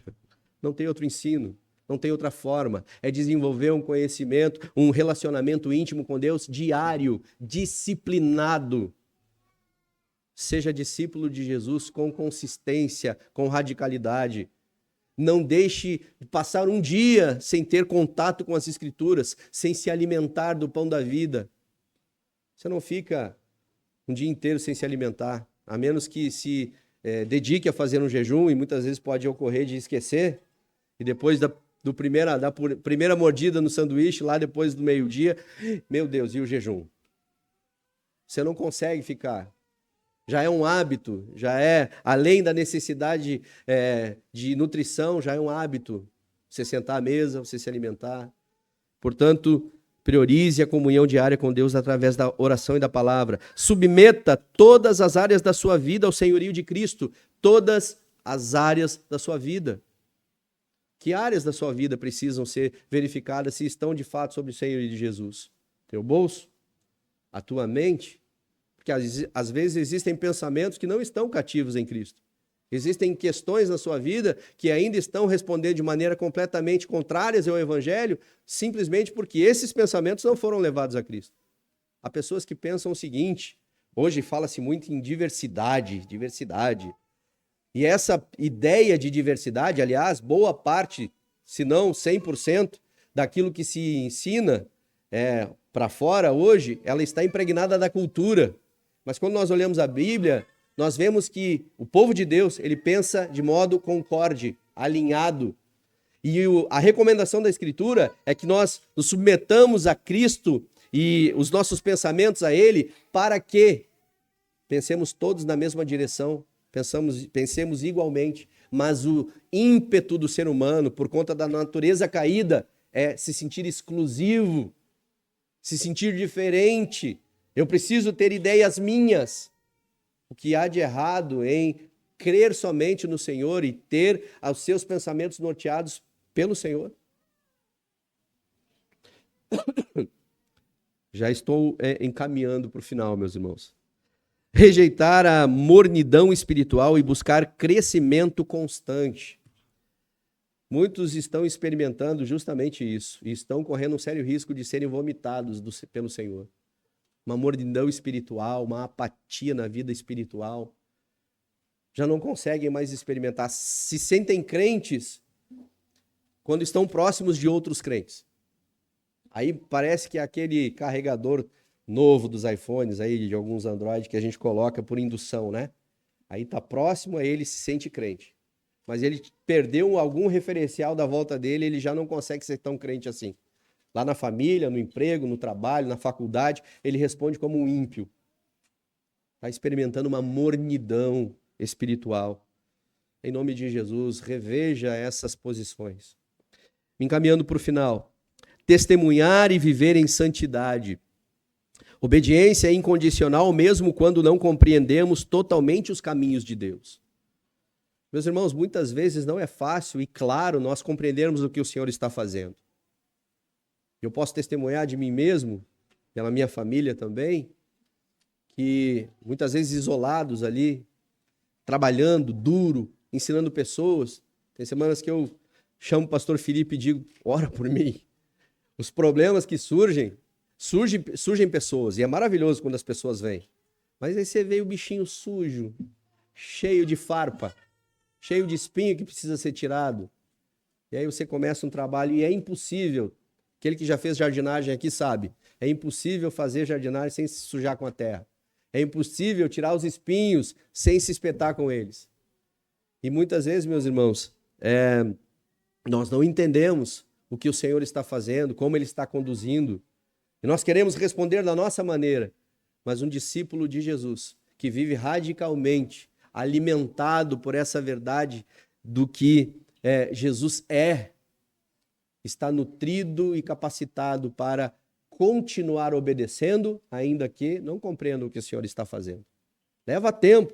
Não tem outro ensino, não tem outra forma. É desenvolver um conhecimento, um relacionamento íntimo com Deus diário, disciplinado. Seja discípulo de Jesus com consistência, com radicalidade. Não deixe passar um dia sem ter contato com as Escrituras, sem se alimentar do pão da vida. Você não fica um dia inteiro sem se alimentar, a menos que se dedique a fazer um jejum, e muitas vezes pode ocorrer de esquecer, e depois da primeira mordida no sanduíche, lá depois do meio-dia, meu Deus, e o jejum? Você não consegue ficar. Já é um hábito, já é, além da necessidade de nutrição, já é um hábito. Você sentar à mesa, você se alimentar. Portanto, priorize a comunhão diária com Deus através da oração e da palavra. Submeta todas as áreas da sua vida ao senhorio de Cristo. Todas as áreas da sua vida. Que áreas da sua vida precisam ser verificadas se estão de fato sob o senhorio de Jesus? Teu bolso? A tua mente? Porque às vezes existem pensamentos que não estão cativos em Cristo. Existem questões na sua vida que ainda estão respondendo de maneira completamente contrárias ao Evangelho, simplesmente porque esses pensamentos não foram levados a Cristo. Há pessoas que pensam o seguinte: hoje fala-se muito em diversidade. E essa ideia de diversidade, aliás, boa parte, se não 100%, daquilo que se ensina para fora hoje, ela está impregnada da cultura. Mas quando nós olhamos a Bíblia, nós vemos que o povo de Deus, ele pensa de modo concorde, alinhado. E a recomendação da Escritura é que nós nos submetamos a Cristo e os nossos pensamentos a Ele, para que pensemos todos na mesma direção, pensemos igualmente. Mas o ímpeto do ser humano, por conta da natureza caída, é se sentir exclusivo, se sentir diferente. Eu preciso ter ideias minhas. O que há de errado em crer somente no Senhor e ter os seus pensamentos norteados pelo Senhor? Já estou encaminhando para o final, meus irmãos. Rejeitar a mornidão espiritual e buscar crescimento constante. Muitos estão experimentando justamente isso e estão correndo um sério risco de serem vomitados pelo Senhor. Uma mornidão espiritual, uma apatia na vida espiritual. Já não conseguem mais experimentar. Se sentem crentes quando estão próximos de outros crentes. Aí parece que é aquele carregador novo dos iPhones, aí, de alguns Android, que a gente coloca por indução, né? Aí tá próximo a ele, se sente crente. Mas ele perdeu algum referencial da volta dele, ele já não consegue ser tão crente assim. Lá na família, no emprego, no trabalho, na faculdade, ele responde como um ímpio. Está experimentando uma mornidão espiritual. Em nome de Jesus, reveja essas posições. Me encaminhando para o final. Testemunhar e viver em santidade. Obediência é incondicional mesmo quando não compreendemos totalmente os caminhos de Deus. Meus irmãos, muitas vezes não é fácil e claro nós compreendermos o que o Senhor está fazendo. Eu posso testemunhar de mim mesmo, pela minha família também, que muitas vezes isolados ali, trabalhando duro, ensinando pessoas. Tem semanas que eu chamo o pastor Felipe e digo, ora por mim. Os problemas que surgem pessoas, e é maravilhoso quando as pessoas vêm. Mas aí você vê o bichinho sujo, cheio de farpa, cheio de espinho que precisa ser tirado. E aí você começa um trabalho e é impossível, aquele que já fez jardinagem aqui sabe, é impossível fazer jardinagem sem se sujar com a terra. É impossível tirar os espinhos sem se espetar com eles. E muitas vezes, meus irmãos, nós não entendemos o que o Senhor está fazendo, como Ele está conduzindo. E nós queremos responder da nossa maneira. Mas um discípulo de Jesus, que vive radicalmente, alimentado por essa verdade do que Jesus está nutrido e capacitado para continuar obedecendo, ainda que não compreenda o que o Senhor está fazendo. Leva tempo.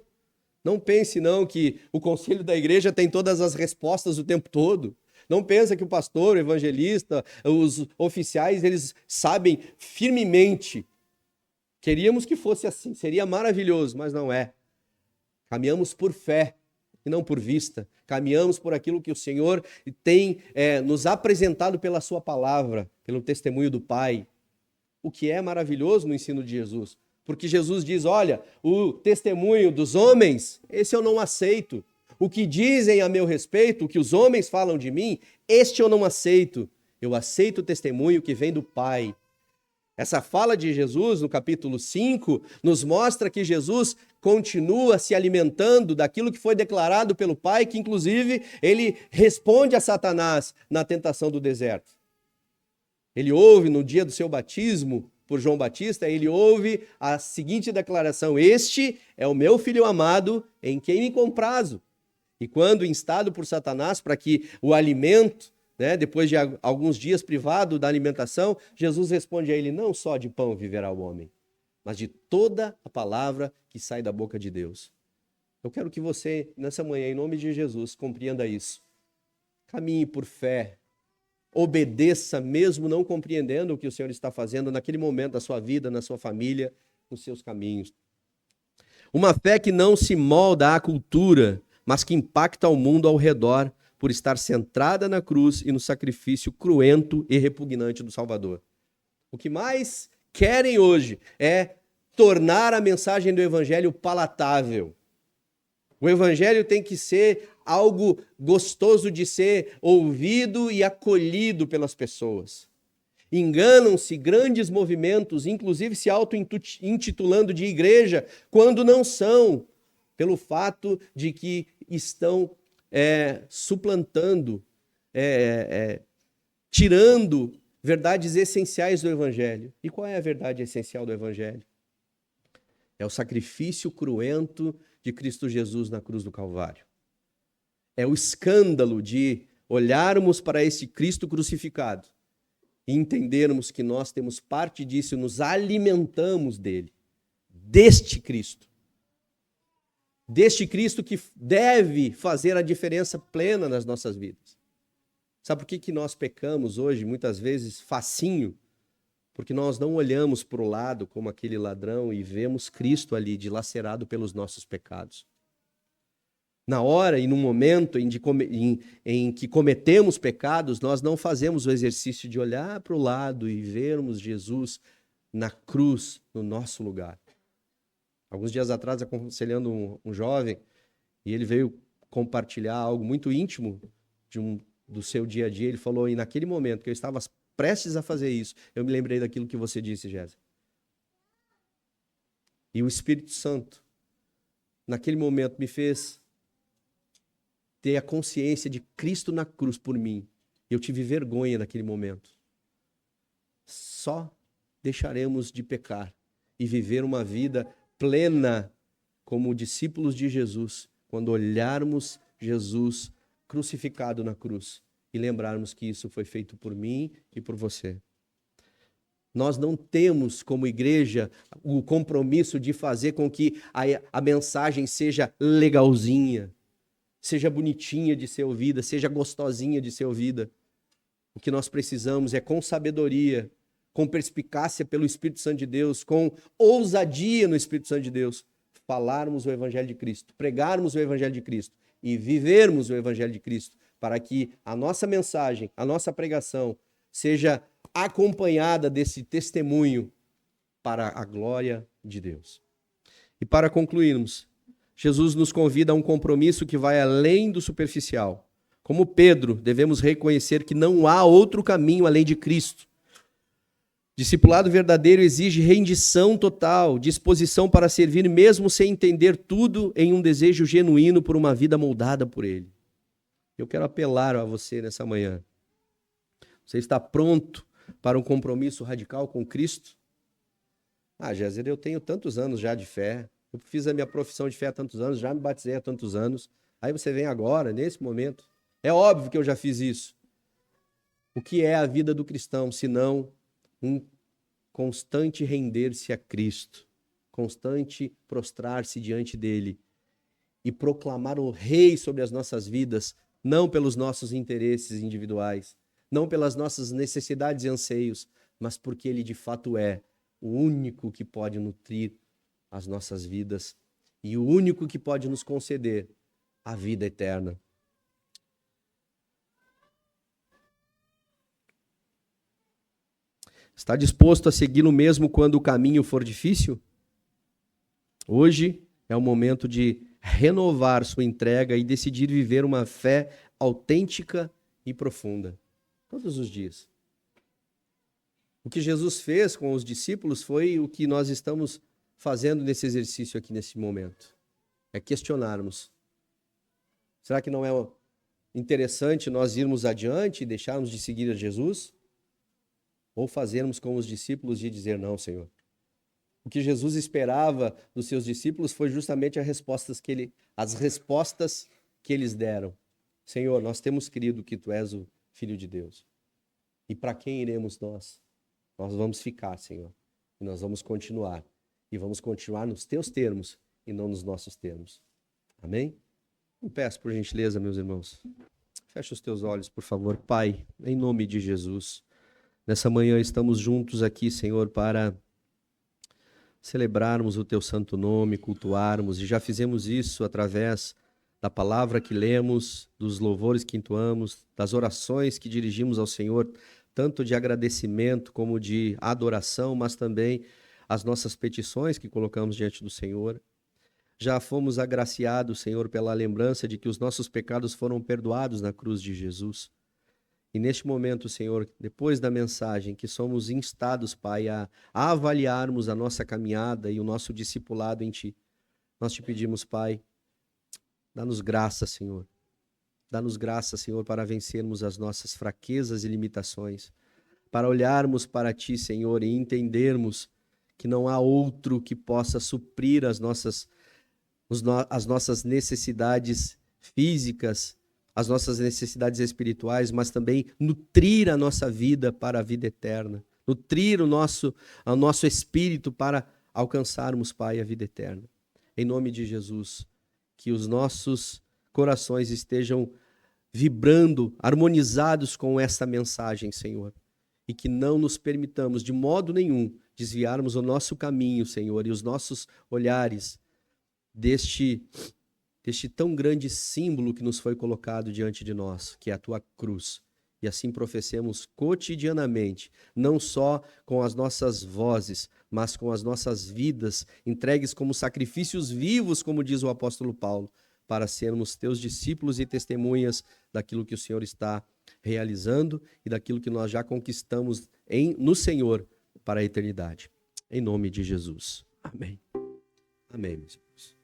Não pense não que o conselho da igreja tem todas as respostas o tempo todo. Não pensa que o pastor, o evangelista, os oficiais, eles sabem firmemente. Queríamos que fosse assim, seria maravilhoso, mas não é. Caminhamos por fé e não por vista. Caminhamos por aquilo que o Senhor tem nos apresentado pela sua palavra, pelo testemunho do Pai. O que é maravilhoso no ensino de Jesus. Porque Jesus diz, olha, o testemunho dos homens, esse eu não aceito. O que dizem a meu respeito, o que os homens falam de mim, este eu não aceito. Eu aceito o testemunho que vem do Pai. Essa fala de Jesus, no capítulo 5, nos mostra que Jesus continua se alimentando daquilo que foi declarado pelo Pai, que inclusive ele responde a Satanás na tentação do deserto. Ele ouve no dia do seu batismo por João Batista, ele ouve a seguinte declaração, este é o meu filho amado em quem me comprazo. E quando instado por Satanás para que o alimento, depois de alguns dias privado da alimentação, Jesus responde a ele, não só de pão viverá o homem, mas de toda a palavra que sai da boca de Deus. Eu quero que você, nessa manhã, em nome de Jesus, compreenda isso. Caminhe por fé, obedeça mesmo não compreendendo o que o Senhor está fazendo naquele momento da sua vida, na sua família, nos seus caminhos. Uma fé que não se molda à cultura, mas que impacta o mundo ao redor por estar centrada na cruz e no sacrifício cruento e repugnante do Salvador. O que mais querem hoje é tornar a mensagem do Evangelho palatável. O Evangelho tem que ser algo gostoso de ser ouvido e acolhido pelas pessoas. Enganam-se grandes movimentos, inclusive se auto-intitulando de igreja, quando não são. pelo fato de que estão suplantando, tirando verdades essenciais do Evangelho. E qual é a verdade essencial do Evangelho? É o sacrifício cruento de Cristo Jesus na cruz do Calvário. É o escândalo de olharmos para esse Cristo crucificado e entendermos que nós temos parte disso e nos alimentamos dele, deste Cristo. Deste Cristo que deve fazer a diferença plena nas nossas vidas. Sabe por que nós pecamos hoje, muitas vezes, facinho? Porque nós não olhamos para o lado como aquele ladrão e vemos Cristo ali dilacerado pelos nossos pecados. Na hora e no momento em que cometemos pecados, nós não fazemos o exercício de olhar para o lado e vermos Jesus na cruz, no nosso lugar. Alguns dias atrás, aconselhando um jovem, e ele veio compartilhar algo muito íntimo do seu dia a dia. Ele falou, e naquele momento que eu estava prestes a fazer isso, eu me lembrei daquilo que você disse, Jéssica. E o Espírito Santo, naquele momento, me fez ter a consciência de Cristo na cruz por mim. Eu tive vergonha naquele momento. Só deixaremos de pecar e viver uma vida plena como discípulos de Jesus, quando olharmos Jesus crucificado na cruz e lembrarmos que isso foi feito por mim e por você. Nós não temos, como igreja, o compromisso de fazer com que a mensagem seja legalzinha, seja bonitinha de ser ouvida, seja gostosinha de ser ouvida. O que nós precisamos é, com sabedoria, com perspicácia pelo Espírito Santo de Deus, com ousadia no Espírito Santo de Deus, falarmos o Evangelho de Cristo, pregarmos o Evangelho de Cristo e vivermos o Evangelho de Cristo, para que a nossa mensagem, a nossa pregação seja acompanhada desse testemunho para a glória de Deus. E para concluirmos, Jesus nos convida a um compromisso que vai além do superficial. Como Pedro, devemos reconhecer que não há outro caminho além de Cristo. Discipulado verdadeiro exige rendição total, disposição para servir mesmo sem entender tudo, em um desejo genuíno por uma vida moldada por Ele. Eu quero apelar a você nessa manhã. Você está pronto para um compromisso radical com Cristo? Géser, eu tenho tantos anos já de fé, eu fiz a minha profissão de fé há tantos anos, já me batizei há tantos anos, aí você vem agora, nesse momento. É óbvio que eu já fiz isso. O que é a vida do cristão, senão um constante render-se a Cristo, constante prostrar-se diante dele e proclamar o Rei sobre as nossas vidas, não pelos nossos interesses individuais, não pelas nossas necessidades e anseios, mas porque ele de fato é o único que pode nutrir as nossas vidas e o único que pode nos conceder a vida eterna. Está disposto a segui-lo mesmo quando o caminho for difícil? Hoje é o momento de renovar sua entrega e decidir viver uma fé autêntica e profunda, todos os dias. O que Jesus fez com os discípulos foi o que nós estamos fazendo nesse exercício aqui nesse momento. É questionarmos. Será que não é interessante nós irmos adiante e deixarmos de seguir a Jesus? Ou fazermos como os discípulos de dizer, não, Senhor. O que Jesus esperava dos seus discípulos foi justamente as respostas que eles deram. Senhor, nós temos crido que Tu és o Filho de Deus. E para quem iremos nós? Nós vamos ficar, Senhor. E nós vamos continuar. E vamos continuar nos Teus termos e não nos nossos termos. Amém? Eu peço, por gentileza, meus irmãos. Feche os teus olhos, por favor. Pai, em nome de Jesus. Nessa manhã estamos juntos aqui, Senhor, para celebrarmos o Teu santo nome, cultuarmos, e já fizemos isso através da palavra que lemos, dos louvores que entoamos, das orações que dirigimos ao Senhor, tanto de agradecimento como de adoração, mas também as nossas petições que colocamos diante do Senhor. Já fomos agraciados, Senhor, pela lembrança de que os nossos pecados foram perdoados na cruz de Jesus. E neste momento, Senhor, depois da mensagem, que somos instados, Pai, a avaliarmos a nossa caminhada e o nosso discipulado em Ti, nós Te pedimos, Pai, Dá-nos graça, Senhor. Dá-nos graça, Senhor, para vencermos as nossas fraquezas e limitações, para olharmos para Ti, Senhor, e entendermos que não há outro que possa suprir as nossas necessidades físicas, as nossas necessidades espirituais, mas também nutrir a nossa vida para a vida eterna, nutrir o nosso espírito para alcançarmos, Pai, a vida eterna. Em nome de Jesus, que os nossos corações estejam vibrando, harmonizados com essa mensagem, Senhor, e que não nos permitamos de modo nenhum desviarmos o nosso caminho, Senhor, e os nossos olhares deste tão grande símbolo que nos foi colocado diante de nós, que é a tua cruz. E assim professemos cotidianamente, não só com as nossas vozes, mas com as nossas vidas, entregues como sacrifícios vivos, como diz o apóstolo Paulo, para sermos teus discípulos e testemunhas daquilo que o Senhor está realizando e daquilo que nós já conquistamos no Senhor para a eternidade. Em nome de Jesus. Amém. Amém, meus irmãos.